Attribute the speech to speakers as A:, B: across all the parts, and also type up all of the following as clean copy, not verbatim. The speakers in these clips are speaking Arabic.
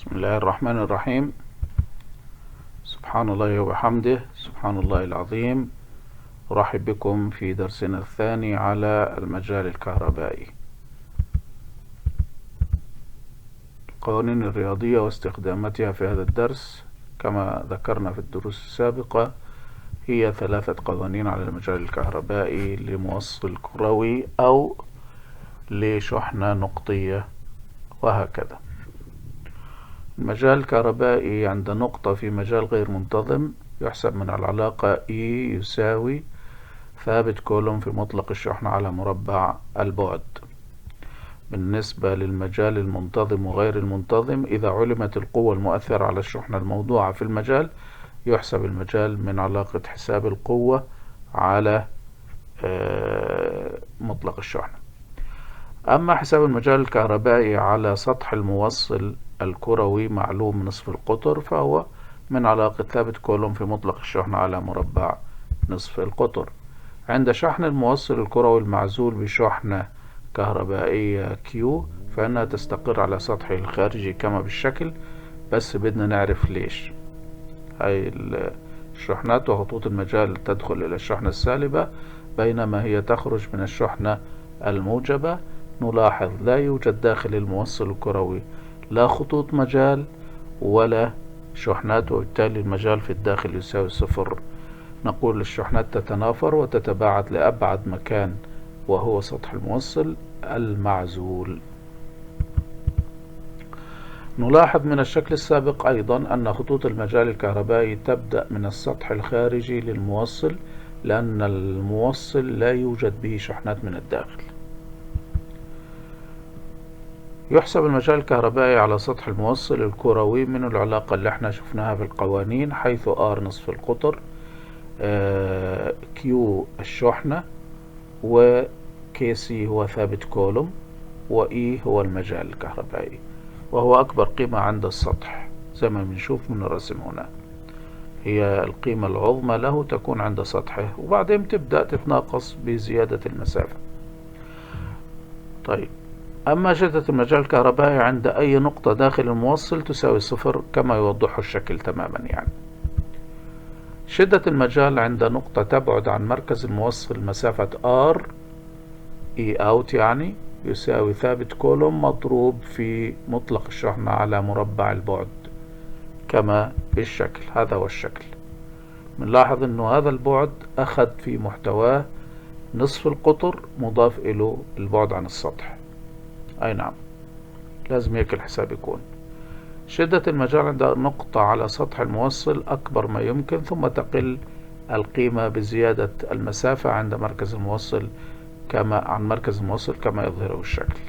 A: بسم الله الرحمن الرحيم. سبحان الله وبحمده، سبحان الله العظيم. أرحب بكم في درسنا الثاني على المجال الكهربائي، القوانين الرياضية واستخداماتها. في هذا الدرس كما ذكرنا في الدروس السابقة هي 3 قوانين على المجال الكهربائي لموصل كروي أو لشحنة نقطية وهكذا. المجال الكهربائي عند نقطة في مجال غير منتظم يحسب من العلاقة E يساوي ثابت كولوم في مطلق الشحنة على مربع البعد. بالنسبة للمجال المنتظم وغير المنتظم، إذا علمت القوة المؤثرة على الشحنة الموضوعة في المجال يحسب المجال من علاقة حساب القوة على مطلق الشحنة. أما حساب المجال الكهربائي على سطح الموصل الكروي معلوم نصف القطر، فهو من علاقة ثابت كولوم في مطلق الشحنة على مربع نصف القطر. عند شحن الموصل الكروي المعزول بشحنة كهربائية Q فإنها تستقر على سطحه الخارجي كما بالشكل، بس بدنا نعرف ليش. هاي الشحنات وخطوط المجال تدخل إلى الشحنة السالبة بينما هي تخرج من الشحنة الموجبة. نلاحظ لا يوجد داخل الموصل الكروي لا خطوط مجال ولا شحنات، وبالتالي المجال في الداخل يساوي 0. نقول الشحنات تتنافر وتتباعد لأبعد مكان وهو سطح الموصل المعزول. نلاحظ من الشكل السابق أيضا أن خطوط المجال الكهربائي تبدأ من السطح الخارجي للموصل، لأن الموصل لا يوجد به شحنات من الداخل. يحسب المجال الكهربائي على سطح الموصل الكروي من العلاقة اللي احنا شفناها في القوانين، حيث R نصف القطر، Q الشحنة، و KC هو ثابت كولوم، و E هو المجال الكهربائي، وهو أكبر قيمة عند السطح زي ما بنشوف من الرسم هنا. هي القيمة العظمى له تكون عند سطحه، وبعدين تبدأ تتناقص بزيادة المسافة. طيب، أما شدة المجال الكهربائي عند أي نقطة داخل الموصل تساوي 0 كما يوضحه الشكل تماما. يعني شدة المجال عند نقطة تبعد عن مركز الموصل مسافة R E out يعني يساوي ثابت كولوم مضروب في مطلق الشحنة على مربع البعد كما بالشكل. هذا هو الشكل. بنلاحظ أنه هذا البعد أخذ في محتواه نصف القطر مضاف إلى البعد عن السطح. أي نعم، لازم هيك الحساب يكون. شدة المجال عند نقطة على سطح الموصل أكبر ما يمكن، ثم تقل القيمة بزيادة المسافة عند مركز الموصل عن مركز الموصل كما يظهره الشكل.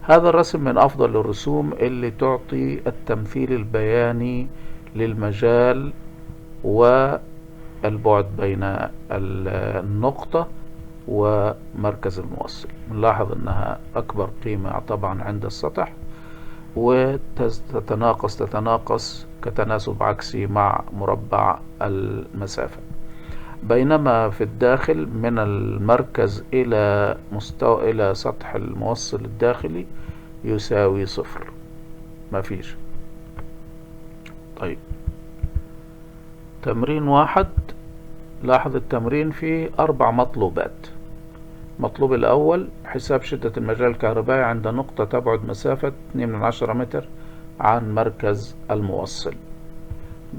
A: هذا الرسم من أفضل الرسوم اللي تعطي التمثيل البياني للمجال والبعد بين النقطة ومركز الموصل. نلاحظ أنها أكبر قيمة طبعا عند السطح، وتتناقص كتناسب عكسي مع مربع المسافة، بينما في الداخل من المركز إلى سطح الموصل الداخلي يساوي 0، ما فيش. طيب، تمرين 1. لاحظ التمرين فيه 4 مطلوبات. المطلوب الأول حساب شدة المجال الكهربائي عند نقطة تبعد مسافة 2/10 متر عن مركز الموصل.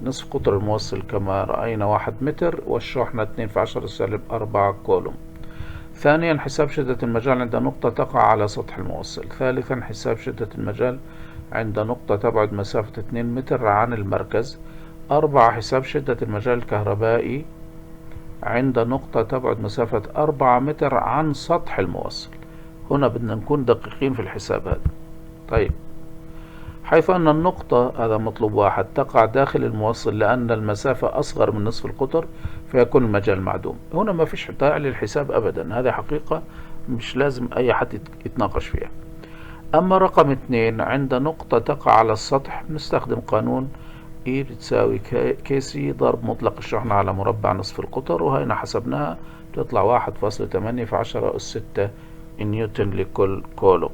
A: نصف قطر الموصل كما رأينا 1 متر، والشحنة 2 في 10 سالب 4 كولوم. ثانيا حساب شدة المجال عند نقطة تقع على سطح الموصل. ثالثا حساب شدة المجال عند نقطة تبعد مسافة 2 متر عن المركز. 4 حساب شدة المجال الكهربائي عند نقطة تبعد مسافة 4 متر عن سطح الموصل. هنا بدنا نكون دقيقين في الحساب هذا. طيب، حيث أن النقطة، هذا مطلوب 1، تقع داخل الموصل لأن المسافة أصغر من نصف القطر فيكون المجال معدوم. هنا ما فيش داعي للحساب أبدا، هذه حقيقة مش لازم أي حد يتناقش فيها. أما رقم 2، عند نقطة تقع على السطح نستخدم قانون E بتساوي KC ضرب مطلق الشحنة على مربع نصف القطر، وهنا حسبناها تطلع 1.8 في 10 أس 6 نيوتن لكل كولوم.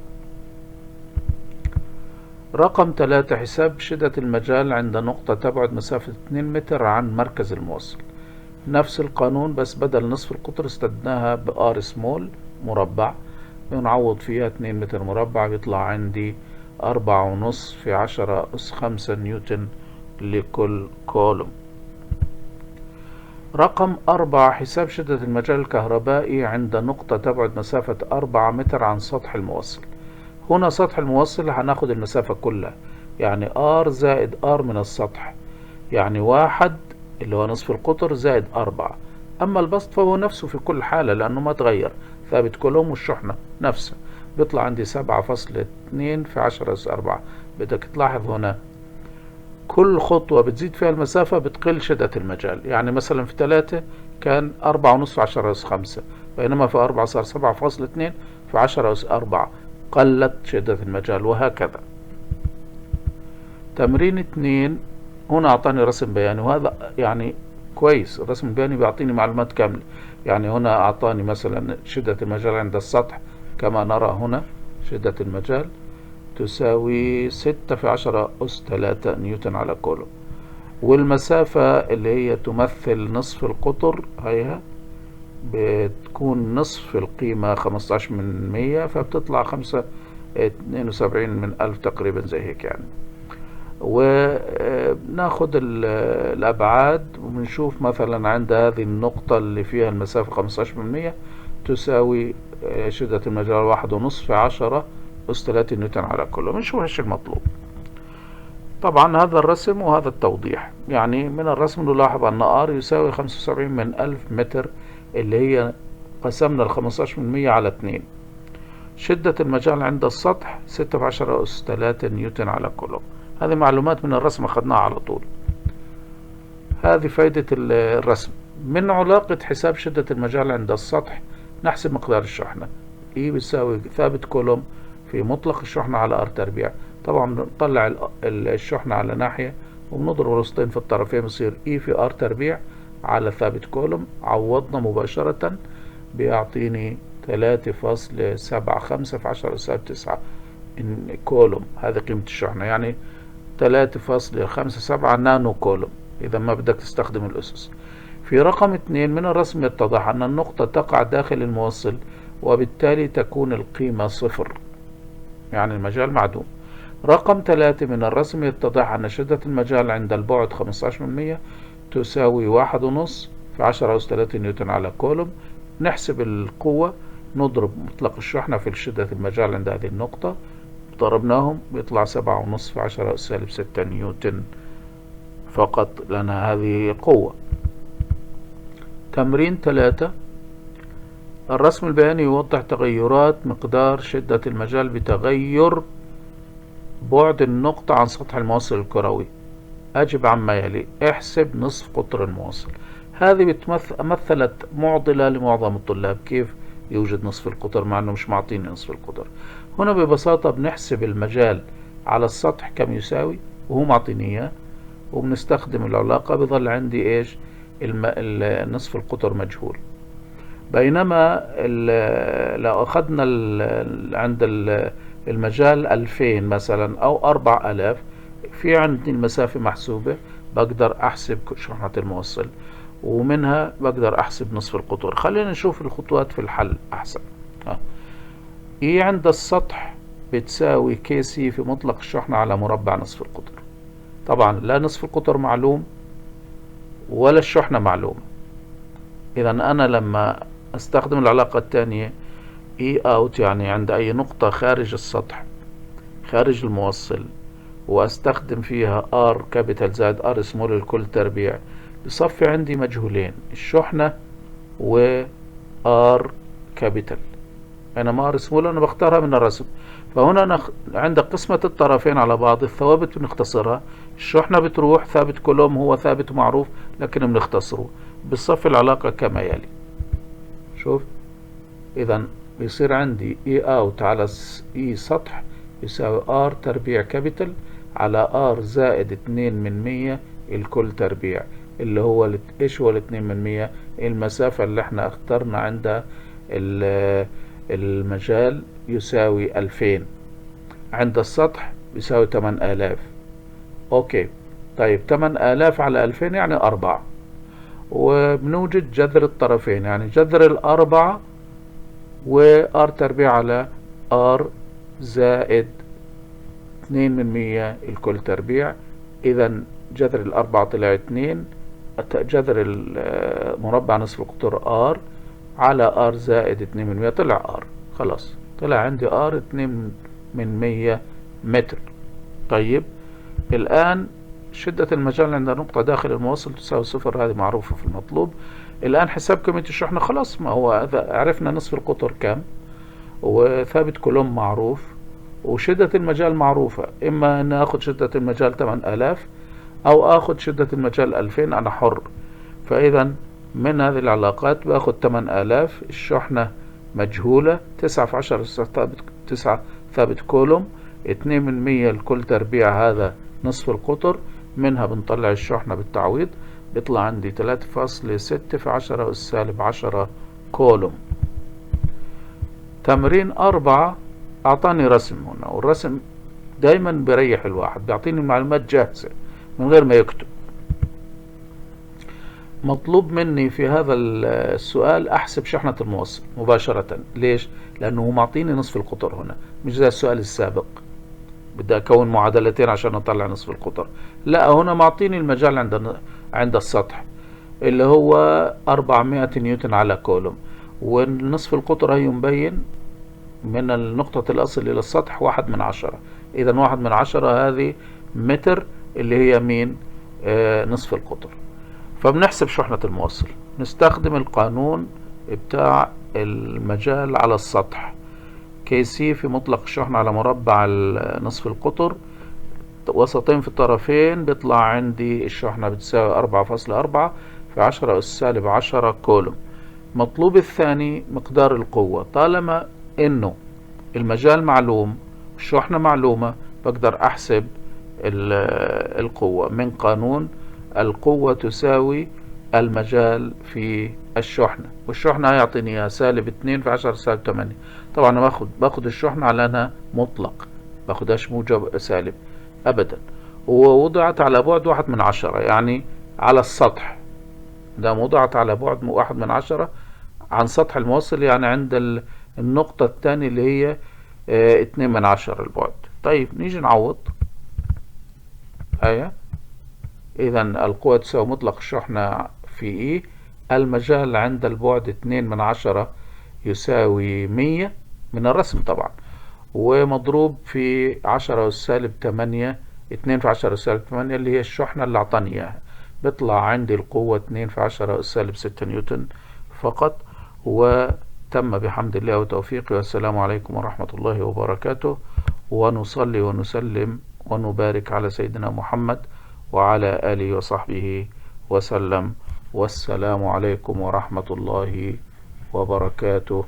A: رقم 3 حساب شدة المجال عند نقطة تبعد مسافة 2 متر عن مركز الموصل. نفس القانون بس بدل نصف القطر استبدلناها بآر سمول مربع، بنعوض فيها 2 متر مربع، بيطلع عندي 4.5 في 10 أس 5 نيوتن لكل كولوم. رقم 4 حساب شدة المجال الكهربائي عند نقطة تبعد مسافة 4 متر عن سطح الموصل. هنا سطح الموصل هناخد المسافة كلها، يعني R زائد R من السطح، يعني 1 اللي هو نصف القطر زائد 4. أما البسط فهو نفسه في كل حالة لأنه ما تغير، ثابت كولوم والشحنة نفسها، بيطلع عندي 7.2 في 10 أس 4. بدك تلاحظ هنا كل خطوة بتزيد فيها المسافة بتقل شدة المجال، يعني مثلا في 3 كان 4.5 في 10 أس 5، بينما في 4 صار 7.2 في 10 أس 4، قلت شدة المجال، وهكذا. تمرين 2 هنا أعطاني رسم بياني، وهذا يعني كويس، الرسم البياني بيعطيني معلومات كاملة. يعني هنا أعطاني مثلا شدة المجال عند السطح كما نرى هنا، شدة المجال تساوي 6 في 10 أس 3 نيوتن على كولوم، والمسافة اللي هي تمثل نصف القطر هيها بتكون نصف القيمة 15%، فبتطلع 72 من 1000 تقريبا زي هيك يعني. وبناخد الأبعاد وبنشوف مثلا عند هذه النقطة اللي فيها المسافة 15% تساوي شدة المجال 1.5 في 10 أس 3 نيوتن على كولوم. بنشوف ايش المطلوب. طبعا هذا الرسم وهذا التوضيح، يعني من الرسم نلاحظ أن R يساوي 75 من 1000 متر، اللي هي قسمنا 15% على 2. شدة المجال عند السطح 6 في 10 أس 3 نيوتن على كولوم. هذه معلومات من الرسم أخذناها على طول. هذه فائدة الرسم. من علاقة حساب شدة المجال عند السطح نحسب مقدار الشحنة. E بيساوي ثابت كولوم في مطلق الشحنة على R تربيع. طبعا بنطلع الشحنة على ناحية وبنضرب الوسطين في الطرفين، بصير E في R تربيع على ثابت كولوم. عوضنا مباشرة بيعطيني 3.75 في 10 أس 9 كولوم. هذه قيمة الشحنة، يعني 3.57 نانو كولوم إذا ما بدك تستخدم الأسس. في رقم 2 من الرسم يتضح أن النقطة تقع داخل الموصل، وبالتالي تكون القيمة 0، يعني المجال معدوم. رقم 3 من الرسم يتضح أن شدة المجال عند البعد 15% تساوي 1.5 في 10 أس 3 نيوتن على كولوم. نحسب القوة، نضرب مطلق الشحنة في شدة المجال عند هذه النقطة، ضربناهم بيطلع 7.5 في 10 أس -6 نيوتن فقط، لأن هذه قوة. تمرين 3 الرسم البياني يوضح تغيرات مقدار شدة المجال بتغير بعد النقطة عن سطح الموصل الكروي. أجب عما يلي: احسب نصف قطر الموصل. هذه مثلت معضلة لمعظم الطلاب، كيف يوجد نصف القطر مع أنه مش معطيني نصف القطر. هنا ببساطة بنحسب المجال على السطح كم يساوي، وهو معطيني إياه، وبنستخدم العلاقة، بظل عندي إيش؟ نصف القطر مجهول. بينما لو أخذنا عند المجال 2000 مثلا أو 4000، في عندي المسافة محسوبة، بقدر أحسب شحنة الموصل، ومنها بقدر أحسب نصف القطر. خلينا نشوف الخطوات في الحل أحسن. إيه عند السطح بتساوي كي سي في مطلق الشحنة على مربع نصف القطر. طبعا لا نصف القطر معلوم ولا الشحنة معلومة، إذا أنا لما أستخدم العلاقة الثانية E out، يعني عند أي نقطة خارج السطح خارج الموصل، وأستخدم فيها R كابيتال زائد R سمول الكل تربيع، بصفي عندي مجهولين، الشحنة و R كابيتال. بينما R سمول أنا بختارها من الرسم. فهنا أنا عندك قسمة الطرفين على بعض، الثوابت بنختصرها، الشحنة بتروح، ثابت كولوم هو ثابت معروف لكن بنختصره، بالصف العلاقة كما يلي. شوف، إذا بيصير عندي E out على E سطح يساوي R تربيع كابيتال على R زائد 2/100 الكل تربيع، اللي هو إيش هو 2/100؟ المسافة اللي احنا اخترنا عندها المجال يساوي 2000. عند السطح بيساوي 8000. اوكي، طيب 8000 على 2000 يعني 4، وبنوجد جذر الطرفين، يعني جذر الأربعة وR تربيع على R زائد 2% الكل تربيع. إذا جذر الأربعة طلع 2، جذر المربع نصف القطر R على R زائد 2% طلع R. خلاص طلع عندي R 2 متر. طيب الآن شدة المجال عند نقطة داخل الموصل تساوي 0، هذه معروفة في المطلوب. الآن حساب كمية الشحنة، خلاص ما هو عرفنا نصف القطر كم، وثابت كولوم معروف، وشدة المجال معروفة. إما أن أخذ شدة المجال 8000 أو أخذ شدة المجال 2000، أنا حر. فإذا من هذه العلاقات بأخذ 8000، الشحنة مجهولة، 9 في 10 9 ثابت كولوم، 2% الكل تربيع هذا نصف القطر، منها بنطلع الشحنة بالتعويض، بيطلع عندي 3.6 في 10 أس سالب 10 كولوم. تمرين 4 أعطاني رسم هنا، والرسم دايما بيريح الواحد، بيعطيني المعلومات جاهزة من غير ما يكتب. مطلوب مني في هذا السؤال أحسب شحنة الموصل مباشرة. ليش؟ لأنه معطيني نصف القطر هنا، مش زي السؤال السابق بدي أكون معادلتين عشان أطلع نصف القطر. لا، هنا معطيني المجال عند السطح اللي هو 400 نيوتن على كولوم، والنصف القطر هي مبين من النقطة الأصل إلى السطح 1/10. إذا 1/10 هذه متر، اللي هي مين؟ نصف القطر. فبنحسب شحنة الموصل، نستخدم القانون بتاع المجال على السطح، كيسي في مطلق الشحنة على مربع نصف القطر، وسطين في الطرفين، بيطلع عندي الشحنة بتساوي 4.4 في 10 أس سالب 10 كولوم. مطلوب الثاني مقدار القوة. طالما انه المجال معلوم الشحنة معلومة، بقدر احسب القوة من قانون القوة تساوي المجال في الشحنة، والشحنة هيعطيني اياها -2 في 10 سالب 8. طبعا انا باخد الشحنة على انها مطلق، باخدهاش موجب سالب ابدا، ووضعت على بعد 1/10، يعني على السطح. ده وضعت على بعد 1/10 عن سطح الموصل، يعني عند النقطة الثانية اللي هي 2/10 البعد. طيب نيجي نعوض. إذا القوة تساوي مطلق الشحنة في المجال عند البعد 2/10 يساوي 100 من الرسم طبعا، ومضروب في 10 أس سالب 8، 2 في 10 أس سالب 8 اللي هي الشحنة اللي أعطاني إياها. بيطلع عندي القوة 2 في 10 أس سالب 6 نيوتن فقط. وتم بحمد الله وتوفيقه، والسلام عليكم ورحمة الله وبركاته، ونصلي ونسلم ونبارك على سيدنا محمد وعلى آله وصحبه وسلم، والسلام عليكم ورحمة الله وبركاته.